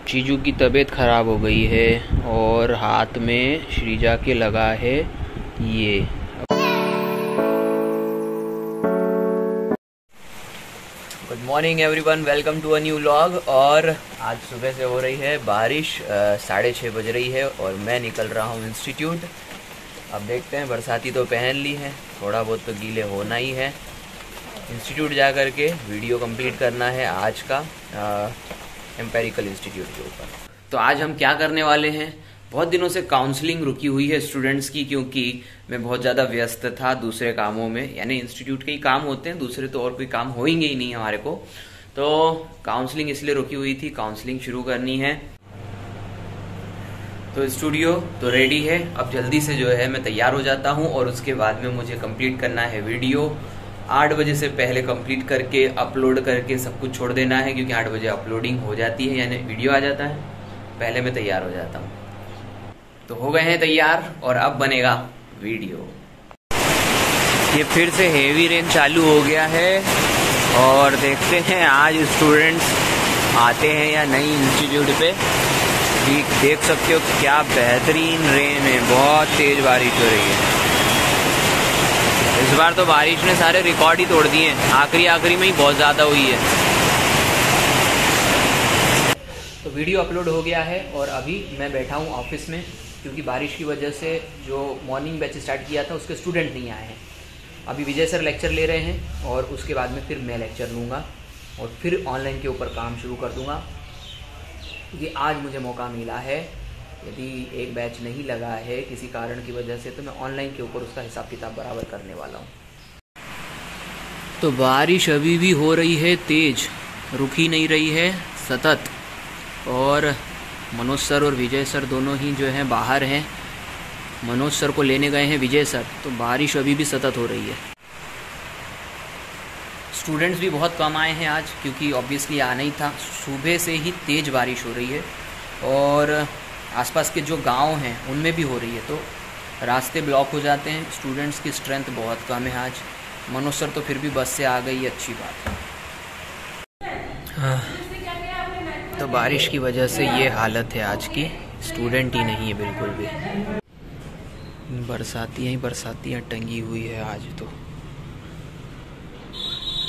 चीजू की तबीयत ख़राब हो गई है और हाथ में श्रीजा के लगा है ये। Good morning everyone, welcome to a new vlog. और आज सुबह से हो रही है बारिश, 6:30 बज रही है और मैं निकल रहा हूँ इंस्टीट्यूट। अब देखते हैं, बरसाती तो पहन ली है, थोड़ा बहुत तो गीले होना ही है। इंस्टीट्यूट जा कर के वीडियो कंप्लीट करना है आज का एम्पेरिकल इंस्टीट्यूट के ऊपर। तो आज हम क्या करने वाले हैं, बहुत दिनों से काउंसलिंग रुकी हुई है स्टूडेंट्स की, क्योंकि मैं बहुत ज़्यादा व्यस्त था दूसरे कामों में। यानी इंस्टीट्यूट के ही काम होते हैं, दूसरे तो और कोई काम होंगे ही नहीं हमारे को। तो काउंसलिंग इसलिए रुकी हुई थी, काउंसलिंग शुरू करनी है। तो स्टूडियो तो रेडी है, अब जल्दी से जो है मैं तैयार हो जाता हूँ और उसके बाद में मुझे कंप्लीट करना है वीडियो। 8 बजे से पहले कंप्लीट करके अपलोड करके सब कुछ छोड़ देना है, क्योंकि 8 बजे अपलोडिंग हो जाती है, यानी वीडियो आ जाता है। पहले मैं तैयार हो जाता हूँ। तो हो गए हैं तैयार और अब बनेगा वीडियो। ये फिर से हेवी रेन चालू हो गया है और देखते हैं आज स्टूडेंट्स आते हैं या नहीं इंस्टीट्यूट पे। देख सकते हो क्या बेहतरीन रेन है, बहुत तेज बारिश हो रही है। इस बार तो बारिश ने सारे रिकॉर्ड ही तोड़ दिए हैं, आखिरी में ही बहुत ज़्यादा हुई है। तो वीडियो अपलोड हो गया है और अभी मैं बैठा हूँ ऑफिस में, क्योंकि बारिश की वजह से जो मॉर्निंग बैच स्टार्ट किया था उसके स्टूडेंट नहीं आए हैं। अभी विजय सर लेक्चर ले रहे हैं और उसके बाद में फिर मैं लेक्चर लूँगा और फिर ऑनलाइन के ऊपर काम शुरू कर दूँगा, क्योंकि आज मुझे मौका मिला है। यदि एक बैच नहीं लगा है किसी कारण की वजह से, तो मैं ऑनलाइन के ऊपर उसका हिसाब किताब बराबर करने वाला हूँ। तो बारिश अभी भी हो रही है तेज, रुकी नहीं रही है, सतत। और मनोज सर और विजय सर दोनों ही जो हैं बाहर हैं। मनोज सर को लेने गए हैं विजय सर, तो बारिश अभी भी सतत हो रही है। स्टूडेंट्स भी बहुत कम आए हैं आज, क्योंकि ऑब्वियसली आना ही था। सुबह से ही तेज़ बारिश हो रही है और आसपास के जो गांव हैं उनमें भी हो रही है, तो रास्ते ब्लॉक हो जाते हैं। स्टूडेंट्स की स्ट्रेंथ बहुत कम है आज। मनोज सर तो फिर भी बस से आ गई, अच्छी बात है। तो बारिश की वजह से ये हालत है आज की, स्टूडेंट ही नहीं है बिल्कुल भी। बरसातियाँ टंगी हुई है आज। तो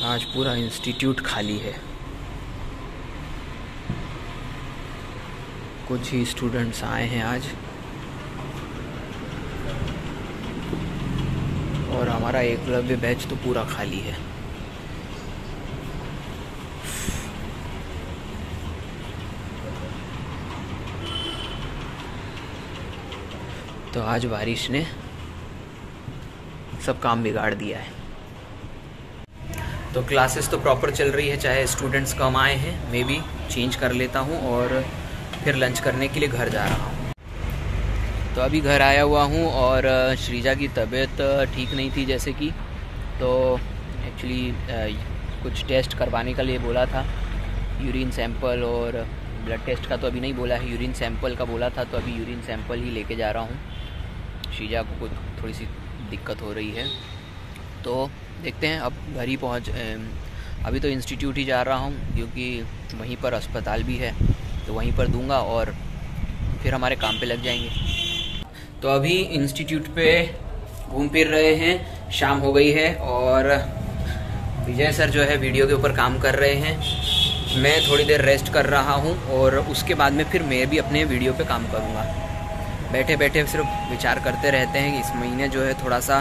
आज पूरा इंस्टीट्यूट खाली है, कुछ ही स्टूडेंट्स आए हैं आज और हमारा एकलव्य बैच तो पूरा खाली है। तो आज बारिश ने सब काम बिगाड़ दिया है। तो क्लासेस तो प्रॉपर चल रही है, चाहे स्टूडेंट्स कम आए हैं। मैं भी चेंज कर लेता हूँ और फिर लंच करने के लिए घर जा रहा हूँ। तो अभी घर आया हुआ हूँ और श्रीजा की तबीयत ठीक नहीं थी जैसे कि, तो एक्चुअली कुछ टेस्ट करवाने के लिए बोला था, यूरिन सैंपल और ब्लड टेस्ट का तो अभी नहीं बोला है, यूरिन सैंपल का बोला था। तो अभी यूरिन सैंपल ही लेके जा रहा हूँ। श्रीजा को कुछ थोड़ी सी दिक्कत हो रही है, तो देखते हैं। अब घर ही अभी तो इंस्टीट्यूट ही जा रहा हूँ, क्योंकि वहीं पर अस्पताल भी है, तो वहीं पर दूंगा और फिर हमारे काम पे लग जाएंगे। तो अभी इंस्टीट्यूट पे घूम फिर रहे हैं, शाम हो गई है और विजय सर जो है वीडियो के ऊपर काम कर रहे हैं। मैं थोड़ी देर रेस्ट कर रहा हूँ और उसके बाद में फिर मैं भी अपने वीडियो पे काम करूँगा। बैठे बैठे सिर्फ विचार करते रहते हैं कि इस महीने जो है थोड़ा सा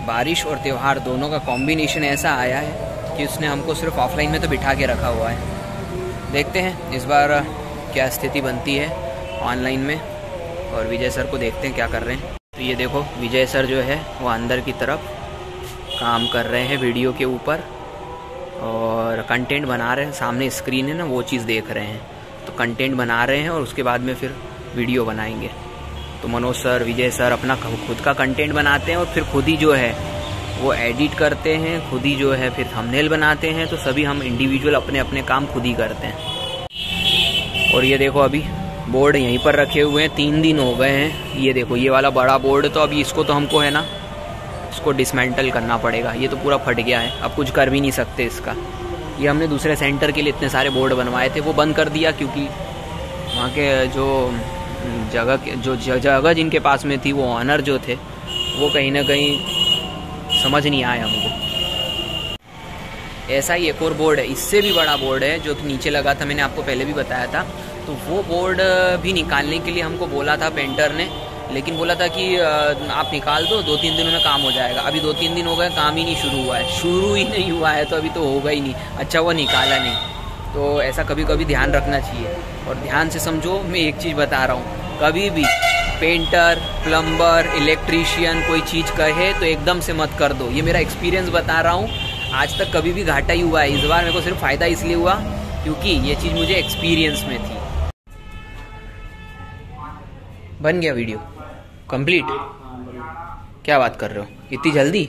बारिश और त्यौहार दोनों का कॉम्बिनेशन ऐसा आया है कि उसने हमको सिर्फ ऑफलाइन में तो बिठा के रखा हुआ है। देखते हैं इस बार क्या स्थिति बनती है ऑनलाइन में, और विजय सर को देखते हैं क्या कर रहे हैं। तो ये देखो विजय सर जो है वो अंदर की तरफ काम कर रहे हैं वीडियो के ऊपर और कंटेंट बना रहे हैं। सामने स्क्रीन है ना, वो चीज़ देख रहे हैं, तो कंटेंट बना रहे हैं और उसके बाद में फिर वीडियो बनाएंगे। तो मनोज सर, विजय सर अपना खुद का कंटेंट बनाते हैं और फिर खुद ही जो है वो एडिट करते हैं, खुद ही जो है फिर थंबनेल बनाते हैं। तो सभी हम इंडिविजुअल अपने अपने काम खुद ही करते हैं। और ये देखो अभी बोर्ड यहीं पर रखे हुए हैं, 3 दिन हो गए हैं। ये देखो ये वाला बड़ा बोर्ड, तो अभी इसको तो हमको है ना, इसको डिसमेंटल करना पड़ेगा। ये तो पूरा फट गया है, अब कुछ कर भी नहीं सकते इसका। ये हमने दूसरे सेंटर के लिए इतने सारे बोर्ड बनवाए थे, वो बंद कर दिया, क्योंकि वहाँ के जो जगह जिनके पास में थी, वो ऑनर जो थे, वो कहीं ना कहीं समझ नहीं आया हमको। ऐसा ही एक और बोर्ड है, इससे भी बड़ा बोर्ड है जो कि नीचे लगा था, मैंने आपको पहले भी बताया था। तो वो बोर्ड भी निकालने के लिए हमको बोला था पेंटर ने, लेकिन बोला था कि आप निकाल दो, 2-3 दिनों में काम हो जाएगा। अभी 2-3 दिन हो गए, काम ही नहीं शुरू हुआ है, शुरू ही नहीं हुआ है, तो अभी तो होगा ही नहीं। अच्छा वो निकाला नहीं। तो ऐसा कभी कभी ध्यान रखना चाहिए। और ध्यान से समझो, मैं एक चीज़ बता रहा हूँ, कभी भी पेंटर, प्लम्बर, इलेक्ट्रीशियन कोई चीज़ कहे तो एकदम से मत कर दो। ये मेरा एक्सपीरियंस बता रहा हूँ, आज तक कभी भी घाटा ही हुआ है। इस बार मेरे को सिर्फ फ़ायदा इसलिए हुआ क्योंकि ये चीज़ मुझे एक्सपीरियंस में थी। बन गया वीडियो कंप्लीट? क्या बात कर रहे हो, इतनी जल्दी?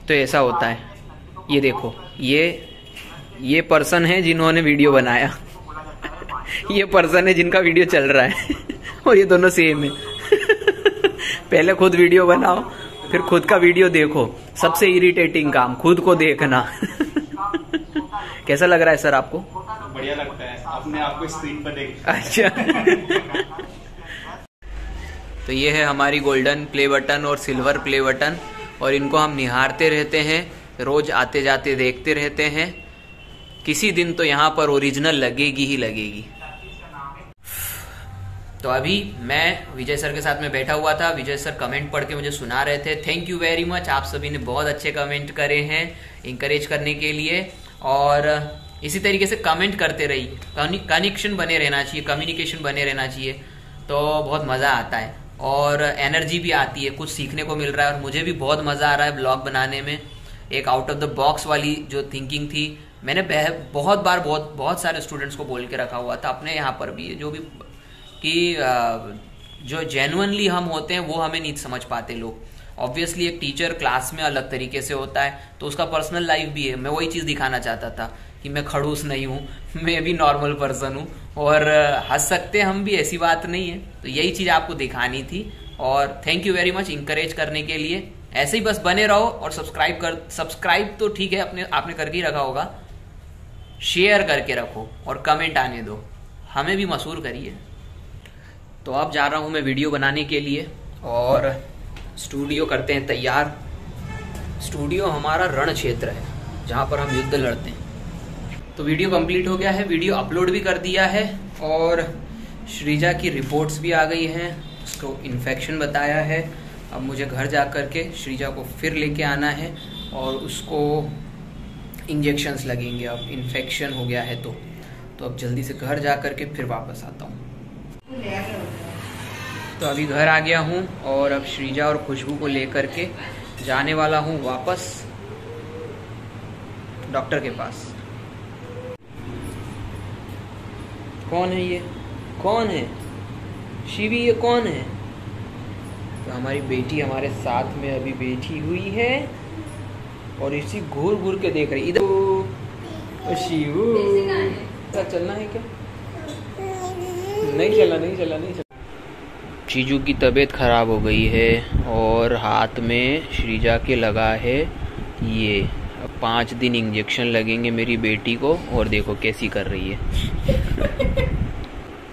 तो ऐसा होता है। ये देखो, ये पर्सन है जिन्होंने वीडियो बनाया ये पर्सन है जिनका वीडियो चल रहा है और ये दोनों सेम है पहले खुद वीडियो बनाओ, फिर खुद का वीडियो देखो। सबसे इरिटेटिंग काम, खुद को देखना कैसा लग रहा है सर आपको? बढ़िया लगता है, अपने आप को स्क्रीन पर देख। अच्छा तो ये है हमारी गोल्डन प्ले बटन और सिल्वर प्ले बटन, और इनको हम निहारते रहते हैं, रोज आते जाते देखते रहते हैं। किसी दिन तो यहाँ पर ओरिजिनल लगेगी ही लगेगी। तो अभी मैं विजय सर के साथ में बैठा हुआ था। विजय सर कमेंट पढ़ के मुझे सुना रहे थे। थैंक यू वेरी मच, आप सभी ने बहुत अच्छे कमेंट करे हैं इंकरेज करने के लिए, और इसी तरीके से कमेंट करते रहिए। कनेक्शन बने रहना चाहिए, कम्युनिकेशन बने रहना चाहिए, तो बहुत मज़ा आता है और एनर्जी भी आती है, कुछ सीखने को मिल रहा है। और मुझे भी बहुत मज़ा आ रहा है ब्लॉग बनाने में। एक आउट ऑफ द बॉक्स वाली जो थिंकिंग थी, मैंने बहुत बार बहुत सारे स्टूडेंट्स को बोल के रखा हुआ था, अपने यहाँ पर भी, जो भी, कि जो जेन्युइनली हम होते हैं वो हमें नहीं समझ पाते लोग। ऑब्वियसली एक टीचर क्लास में अलग तरीके से होता है, तो उसका पर्सनल लाइफ भी है। मैं वही चीज़ दिखाना चाहता था कि मैं खड़ूस नहीं हूँ, मैं भी नॉर्मल पर्सन हूँ, और हंस सकते हम भी, ऐसी बात नहीं है। तो यही चीज़ आपको दिखानी थी, और thank you very much encourage करने के लिए। ऐसे ही बस बने रहो, और सब्सक्राइब तो ठीक है, आपने करके ही रखा होगा, शेयर करके रखो और कमेंट आने दो, हमें भी मशहूर करिए। तो अब जा रहा हूँ मैं वीडियो बनाने के लिए, और स्टूडियो करते हैं तैयार। स्टूडियो हमारा रण क्षेत्र है जहाँ पर हम युद्ध लड़ते हैं। तो वीडियो कंप्लीट हो गया है, वीडियो अपलोड भी कर दिया है, और श्रीजा की रिपोर्ट्स भी आ गई हैं, उसको इन्फेक्शन बताया है। अब मुझे घर जा कर के श्रीजा को फिर लेके आना है, और उसको इंजेक्शंस लगेंगे। अब इन्फेक्शन हो गया है तो अब जल्दी से घर जा कर के फिर वापस आता हूँ। तो अभी घर आ गया हूँ, और अब श्रीजा और खुशबू को लेकर के जाने वाला हूँ वापस डॉक्टर के पास। कौन है ये? कौन है शिवी? ये कौन है? तो हमारी बेटी हमारे साथ में अभी बैठी हुई है, और इसी घूर घूर के देख रही। इधर शिवू, चलना है क्या? नहीं चला। चीजू की तबीयत खराब हो गई है, और हाथ में श्रीजा के लगा है ये। अब 5 दिन इंजेक्शन लगेंगे मेरी बेटी को, और देखो कैसी कर रही है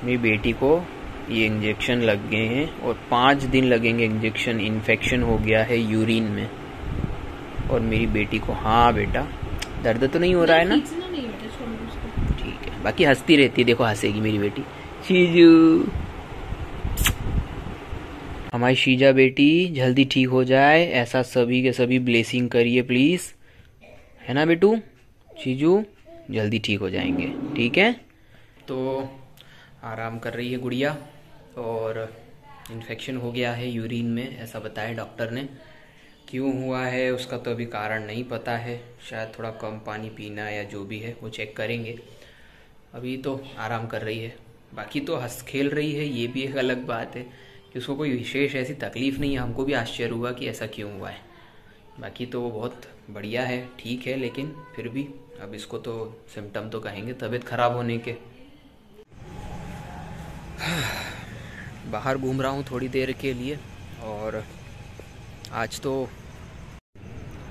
मेरी बेटी को ये इंजेक्शन लग गए हैं, और 5 दिन लगेंगे इंजेक्शन। इन्फेक्शन हो गया है यूरिन में, और मेरी बेटी को, हाँ बेटा, दर्द तो नहीं हो रहा है ना? ठीक है, बाकी हंसती रहती है, देखो हंसेगी मेरी बेटी। चीजू, हमारी शीजा बेटी जल्दी ठीक हो जाए, ऐसा सभी के सभी ब्लेसिंग करिए प्लीज़, है ना बेटू? चीजू जल्दी ठीक हो जाएंगे, ठीक है? तो आराम कर रही है गुड़िया, और इन्फेक्शन हो गया है यूरिन में, ऐसा बताया डॉक्टर ने। क्यों हुआ है उसका तो अभी कारण नहीं पता है, शायद थोड़ा कम पानी पीना या जो भी है वो चेक करेंगे। अभी तो आराम कर रही है, बाकी तो हंस खेल रही है, ये भी एक अलग बात है कि उसको कोई विशेष ऐसी तकलीफ़ नहीं है। हमको भी आश्चर्य हुआ कि ऐसा क्यों हुआ है। बाकी तो वो बहुत बढ़िया है, ठीक है, लेकिन फिर भी अब इसको तो सिम्टम तो कहेंगे तबीयत खराब होने के। बाहर घूम रहा हूँ थोड़ी देर के लिए, और आज तो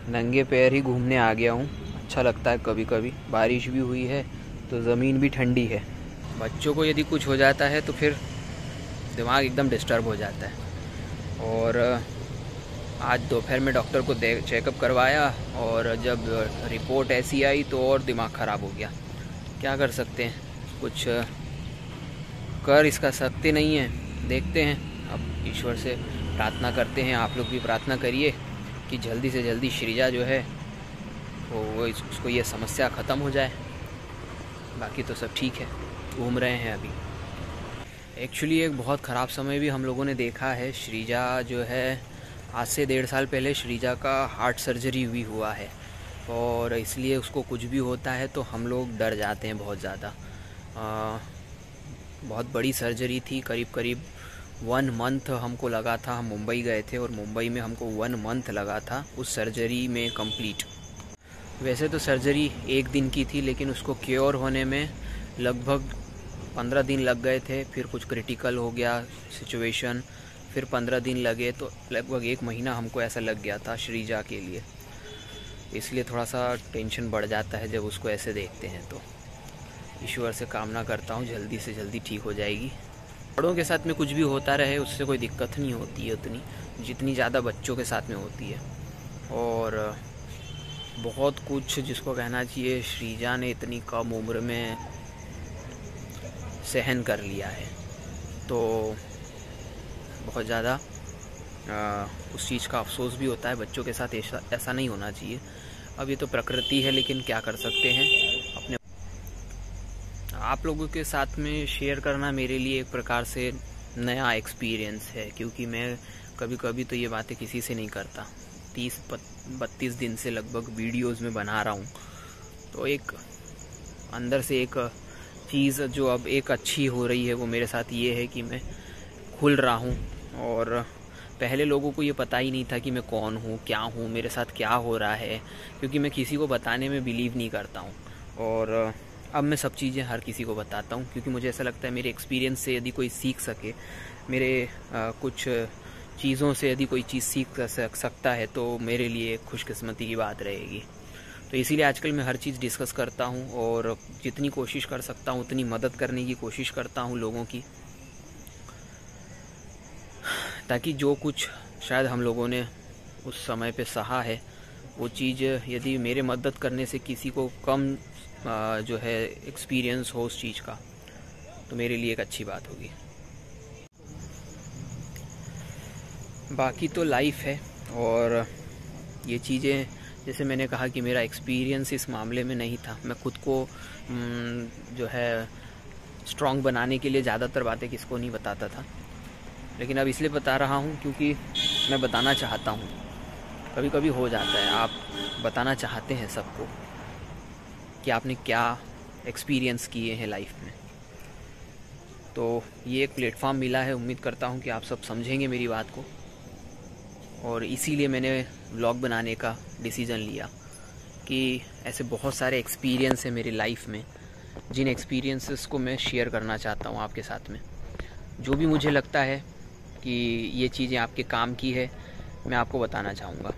नंगे पैर ही घूमने आ गया हूँ। अच्छा लगता है कभी कभी, बारिश भी हुई है तो ज़मीन भी ठंडी है। बच्चों को यदि कुछ हो जाता है तो फिर दिमाग एकदम डिस्टर्ब हो जाता है। और आज दोपहर में डॉक्टर को चेकअप करवाया और जब रिपोर्ट ऐसी आई तो और दिमाग ख़राब हो गया। क्या कर सकते हैं, कुछ कर इसका सकते नहीं हैं। देखते हैं, अब ईश्वर से प्रार्थना करते हैं, आप लोग भी प्रार्थना करिए कि जल्दी से जल्दी श्रीजा जो है वो उसको ये समस्या ख़त्म हो जाए। बाकी तो सब ठीक है, घूम रहे हैं अभी। एक्चुअली एक बहुत ख़राब समय भी हम लोगों ने देखा है। श्रीजा जो है आज से 1.5 साल पहले श्रीजा का हार्ट सर्जरी हुआ है और इसलिए उसको कुछ भी होता है तो हम लोग डर जाते हैं बहुत ज़्यादा। बहुत बड़ी सर्जरी थी, करीब करीब 1 मंथ हमको लगा था। हम मुंबई गए थे और मुंबई में हमको 1 मंथ लगा था उस सर्जरी में कंप्लीट। वैसे तो सर्जरी 1 दिन की थी लेकिन उसको क्योर होने में लगभग 15 दिन लग गए थे। फिर कुछ क्रिटिकल हो गया सिचुएशन, फिर 15 दिन लगे, तो लगभग 1 महीना हमको ऐसा लग गया था श्रीजा के लिए। इसलिए थोड़ा सा टेंशन बढ़ जाता है जब उसको ऐसे देखते हैं। तो ईश्वर से कामना करता हूँ जल्दी से जल्दी ठीक हो जाएगी। बड़ों के साथ में कुछ भी होता रहे उससे कोई दिक्कत नहीं होती है उतनी जितनी ज़्यादा बच्चों के साथ में होती है। और बहुत कुछ जिसको कहना चाहिए श्रीजा ने इतनी कम उम्र में सहन कर लिया है, तो बहुत ज़्यादा उस चीज़ का अफसोस भी होता है। बच्चों के साथ ऐसा नहीं होना चाहिए। अब ये तो प्रकृति है, लेकिन क्या कर सकते हैं। अपने आप लोगों के साथ में शेयर करना मेरे लिए एक प्रकार से नया एक्सपीरियंस है, क्योंकि मैं कभी कभी तो ये बातें किसी से नहीं करता। 30-32 दिन से लगभग वीडियोस में बना रहा हूँ, तो एक अंदर से एक चीज़ जो अब एक अच्छी हो रही है वो मेरे साथ ये है कि मैं खुल रहा हूँ। और पहले लोगों को ये पता ही नहीं था कि मैं कौन हूँ, क्या हूँ, मेरे साथ क्या हो रहा है, क्योंकि मैं किसी को बताने में बिलीव नहीं करता हूँ। और अब मैं सब चीज़ें हर किसी को बताता हूँ, क्योंकि मुझे ऐसा लगता है मेरे एक्सपीरियंस से यदि कोई सीख सके, मेरे कुछ चीज़ों से यदि कोई चीज़ सीख सकता है तो मेरे लिए खुशकिस्मती की बात रहेगी। तो इसीलिए आजकल मैं हर चीज़ डिस्कस करता हूँ और जितनी कोशिश कर सकता हूँ उतनी मदद करने की कोशिश करता हूँ लोगों की, ताकि जो कुछ शायद हम लोगों ने उस समय पे सहा है वो चीज़ यदि मेरे मदद करने से किसी को कम जो है एक्सपीरियंस हो उस चीज़ का, तो मेरे लिए एक अच्छी बात होगी। बाकी तो लाइफ है। और ये चीज़ें जैसे मैंने कहा कि मेरा एक्सपीरियंस इस मामले में नहीं था। मैं खुद को जो है स्ट्रॉन्ग बनाने के लिए ज़्यादातर बातें किसको नहीं बताता था, लेकिन अब इसलिए बता रहा हूँ क्योंकि मैं बताना चाहता हूँ। कभी कभी हो जाता है, आप बताना चाहते हैं सबको कि आपने क्या एक्सपीरियंस किए हैं लाइफ में। तो ये एक प्लेटफॉर्म मिला है, उम्मीद करता हूँ कि आप सब समझेंगे मेरी बात को। और इसीलिए मैंने व्लॉग बनाने का डिसीज़न लिया कि ऐसे बहुत सारे एक्सपीरियंस हैं मेरी लाइफ में, जिन एक्सपीरियंसेस को मैं शेयर करना चाहता हूँ आपके साथ में। जो भी मुझे लगता है कि ये चीज़ें आपके काम की है, मैं आपको बताना चाहूँगा।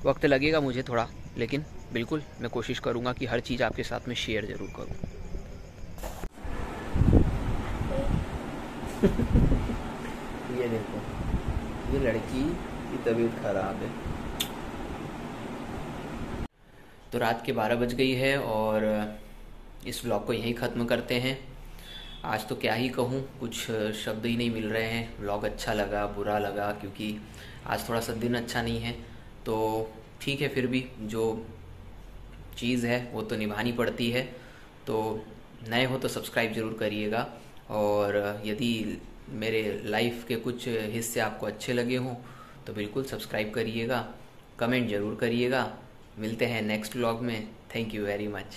वक्त लगेगा मुझे थोड़ा, लेकिन बिल्कुल मैं कोशिश करूँगा कि हर चीज़ आपके साथ में शेयर ज़रूर करूँ। ये देखो, ये लड़की की तबीयत ख़राब है। तो रात के 12 बज गई है और इस व्लॉग को यहीं ख़त्म करते हैं। आज तो क्या ही कहूँ, कुछ शब्द ही नहीं मिल रहे हैं। व्लॉग अच्छा लगा, बुरा लगा, क्योंकि आज थोड़ा सा दिन अच्छा नहीं है। तो ठीक है, फिर भी जो चीज़ है वो तो निभानी पड़ती है। तो नए हो तो सब्सक्राइब ज़रूर करिएगा, और यदि मेरे लाइफ के कुछ हिस्से आपको अच्छे लगे हों तो बिल्कुल सब्सक्राइब करिएगा, कमेंट ज़रूर करिएगा। मिलते हैं नेक्स्ट व्लॉग में। Thank you very much.